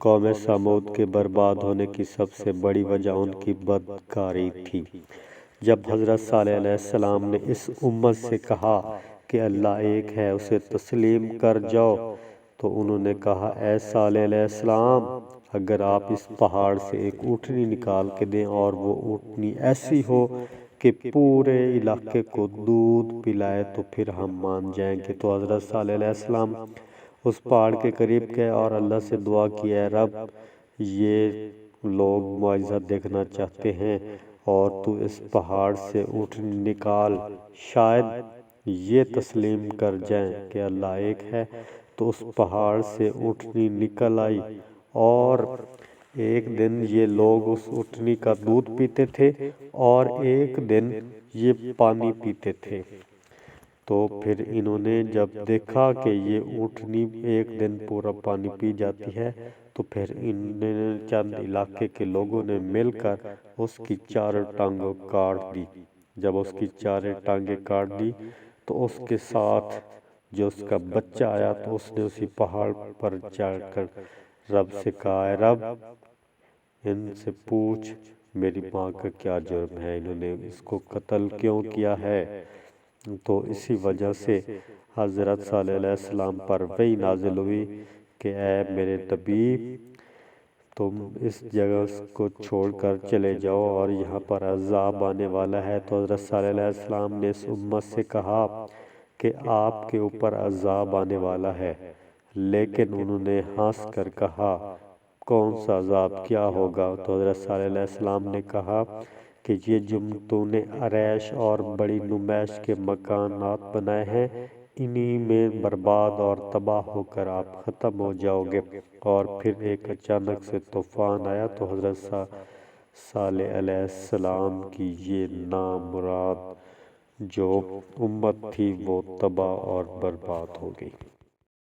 قوم سمود کے برباد ہونے کی سب سے بڑی وجہ ان کی بدکاری تھی۔ جب حضرت صالح علیہ السلام نے اس امت سے کہا کہ اللہ ایک ہے، اسے تسلیم کر جاؤ، تو انہوں نے کہا اے صالح علیہ السلام، اگر آپ اس پہاڑ سے ایک اونٹنی نکال کے دیں اور وہ اونٹنی ایسی ہو کہ پورے علاقے کو دودھ پلائے تو پھر ہم مان جائیں گے۔ تو حضرت صالح علیہ السلام اس پہاڑ کے قریب گئے اور اللہ سے دعا کی، اے رب، یہ لوگ معجزہ دیکھنا چاہتے ہیں اور تو اس پہاڑ سے اونٹنی نکال، شاید یہ تسلیم کر جائیں کہ اللہ ایک ہے۔ تو اس پہاڑ سے اونٹنی نکل آئی اور ایک دن یہ لوگ اس اونٹنی کا دودھ پیتے تھے اور ایک دن یہ پانی پیتے تھے۔ تو پھر انہوں نے جب دیکھا کہ یہ اونٹنی ایک دن پورا پانی پی جاتی ہے، تو پھر انہوں چند علاقے کے لوگوں نے مل کر اس کی چاروں ٹانگوں کاٹ دی۔ جب اس کی چاروں ٹانگیں کاٹ دی تو اس کے ساتھ جو اس کا بچہ آیا، تو اس نے اسی پہاڑ پر چڑھ کر رب سے کہا، اے رب، ان سے پوچھ میری ماں کا کیا جرم ہے، انہوں نے اس کو قتل کیوں کیا ہے۔ تو اسی وجہ سے حضرت صالح علیہ السلام پر وحی نازل ہوئی کہ اے میرے نبی، تم اس جگہ کو چھوڑ کر چلے جاؤ اور یہاں پر عذاب آنے والا ہے۔ تو حضرت صالح علیہ السلام نے اس امت سے کہا کہ آپ کے اوپر عذاب آنے والا ہے، لیکن انہوں نے ہنس کر کہا کون سا عذاب، کیا ہوگا؟ تو حضرت صالح علیہ السلام نے کہا کہ یہ تو نے عریش اور بڑی نمائش کے مکانات بنائے ہیں، انہی میں برباد اور تباہ ہو کر آپ ختم ہو جاؤ گے۔ اور پھر ایک اچانک سے طوفان آیا تو حضرت صالح علیہ السلام کی یہ نامراد جو امت تھی وہ تباہ اور برباد ہو گئی۔